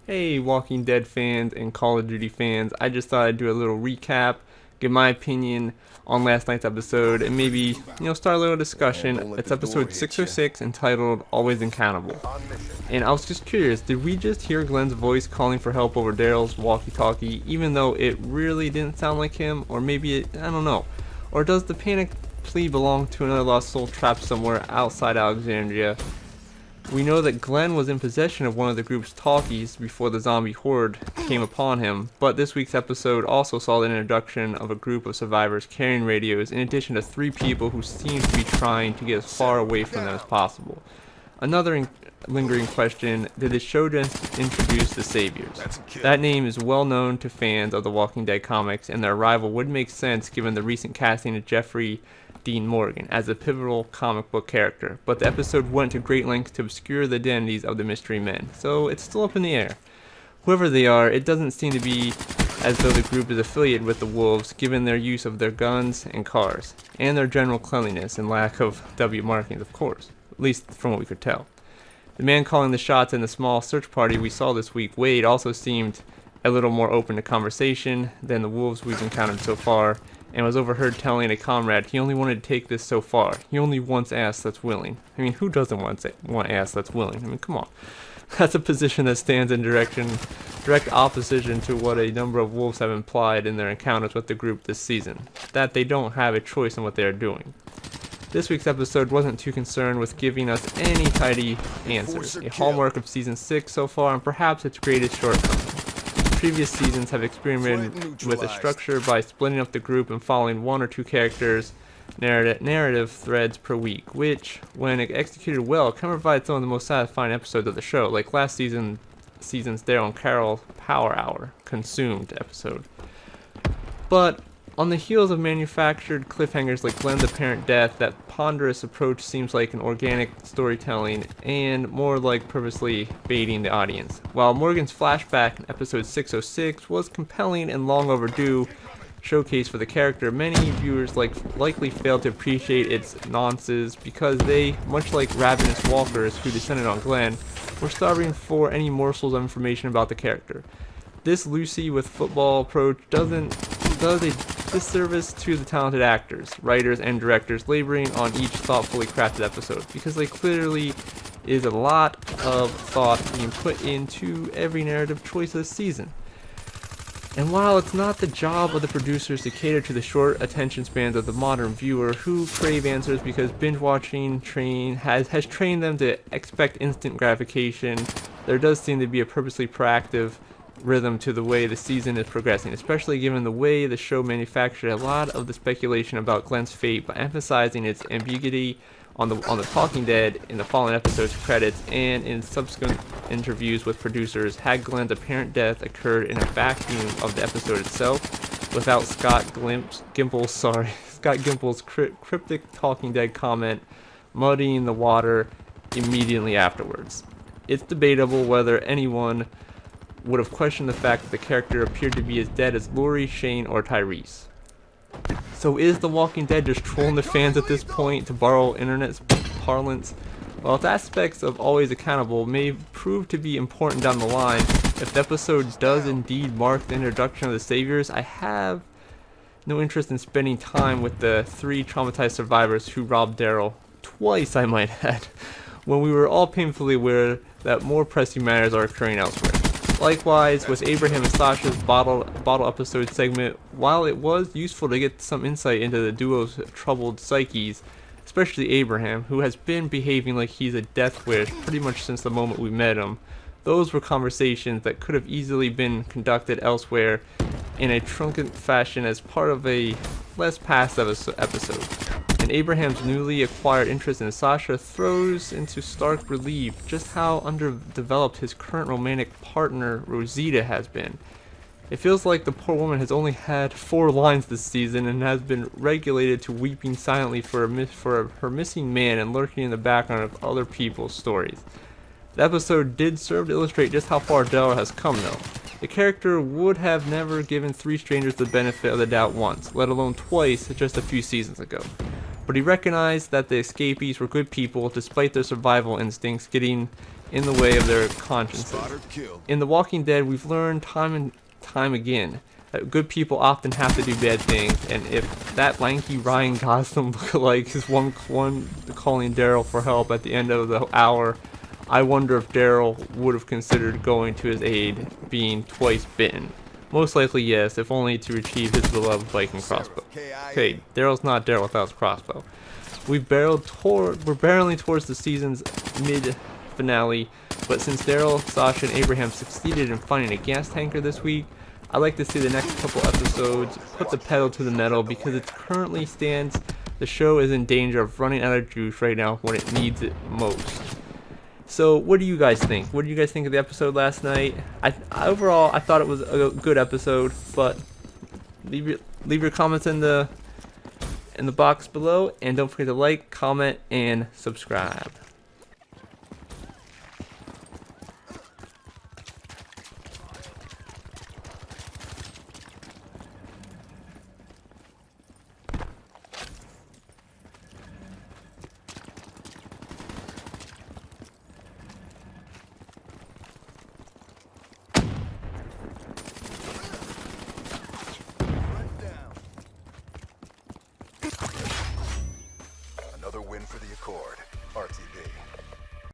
Hey, Walking Dead fans and Call of Duty fans, I just thought I'd do a little recap, give my opinion on last night's episode, and maybe, start a little discussion. It's episode 606 entitled Always Accountable. And I was just curious, did we just hear Glenn's voice calling for help over Daryl's walkie-talkie, even though it really didn't sound like him? Or maybe I don't know. Or does the panic plea belong to another lost soul trapped somewhere outside Alexandria? We know that Glenn was in possession of one of the group's talkies before the zombie horde came upon him, but this week's episode also saw the introduction of a group of survivors carrying radios, in addition to 3 people who seem to be trying to get as far away from them as possible. Another lingering question, did the show just introduce the Saviors? That name is well known to fans of the Walking Dead comics, and their arrival would make sense given the recent casting of Jeffrey Dean Morgan as a pivotal comic book character, but the episode went to great lengths to obscure the identities of the mystery men, so it's still up in the air. Whoever they are, it doesn't seem to be as though the group is affiliated with the Wolves given their use of their guns and cars, and their general cleanliness and lack of W markings, of course, at least from what we could tell. The man calling the shots in the small search party we saw this week, Wade, also seemed a little more open to conversation than the Wolves we've encountered so far, and was overheard telling a comrade he only wanted to take this so far. He only wants ass that's willing. I mean, who doesn't want ass that's willing? I mean, come on. That's a position that stands in direct opposition to what a number of wolves have implied in their encounters with the group this season, that they don't have a choice in what they are doing. This week's episode wasn't too concerned with giving us any tidy answers, a hallmark of Season 6 so far and perhaps its greatest shortcoming. Previous seasons have experimented with a structure by splitting up the group and following 1 or 2 characters' narrative threads per week, which, when executed well, can provide some of the most satisfying episodes of the show, like last season's Daryl and Carol Power Hour consumed episode. But on the heels of manufactured cliffhangers like Glenn's apparent death, that ponderous approach seems like an organic storytelling and more like purposely baiting the audience. While Morgan's flashback in episode 606 was compelling and long overdue showcase for the character, many viewers likely failed to appreciate its nuances because they, much like ravenous walkers who descended on Glenn, were starving for any morsels of information about the character. This Lucy with football approach does a disservice to the talented actors, writers, and directors laboring on each thoughtfully crafted episode, because there clearly is a lot of thought being put into every narrative choice this season. And while it's not the job of the producers to cater to the short attention spans of the modern viewer who crave answers because binge watching has trained them to expect instant gratification, there does seem to be a purposely proactive rhythm to the way the season is progressing, especially given the way the show manufactured a lot of the speculation about Glenn's fate by emphasizing its ambiguity on the Talking Dead in the following episode's credits and in subsequent interviews with producers. Had Glenn's apparent death occurred in a vacuum of the episode itself, without Scott Gimple's cryptic Talking Dead comment muddying the water immediately afterwards. It's debatable whether anyone would have questioned the fact that the character appeared to be as dead as Lori, Shane, or Tyrese. So is The Walking Dead just trolling the fans at this point, to borrow internet parlance? While its aspects of Always Accountable may prove to be important down the line, if the episode does indeed mark the introduction of the Saviors, I have no interest in spending time with the 3 traumatized survivors who robbed Daryl, twice I might add, when we were all painfully aware that more pressing matters are occurring elsewhere. Likewise, with Abraham and Sasha's bottle episode segment, while it was useful to get some insight into the duo's troubled psyches, especially Abraham, who has been behaving like he's a death wish pretty much since the moment we met him, those were conversations that could have easily been conducted elsewhere in a truncate fashion as part of a less passive episode. And Abraham's newly acquired interest in Sasha throws into stark relief just how underdeveloped his current romantic partner Rosita has been. It feels like the poor woman has only had 4 lines this season and has been regulated to weeping silently for her missing man and lurking in the background of other people's stories. The episode did serve to illustrate just how far Daryl has come though. The character would have never given 3 strangers the benefit of the doubt once, let alone twice just a few seasons ago. But he recognized that the escapees were good people despite their survival instincts getting in the way of their consciences. In The Walking Dead, we've learned time and time again that good people often have to do bad things, and if that lanky Ryan Gosling lookalike is one calling Daryl for help at the end of the hour, I wonder if Daryl would have considered going to his aid, being twice bitten. Most likely yes, if only to retrieve his beloved Viking crossbow. Okay, Daryl's not Daryl without his crossbow. We're barreling towards the season's mid-finale, but since Daryl, Sasha, and Abraham succeeded in finding a gas tanker this week, I'd like to see the next couple episodes put the pedal to the metal, because it currently stands the show is in danger of running out of juice right now when it needs it most. So what do you guys think? What did you guys think of the episode last night? Overall, I thought it was a good episode, but leave your comments in the box below, and don't forget to like, comment, and subscribe. Another win for the Accord. RTB.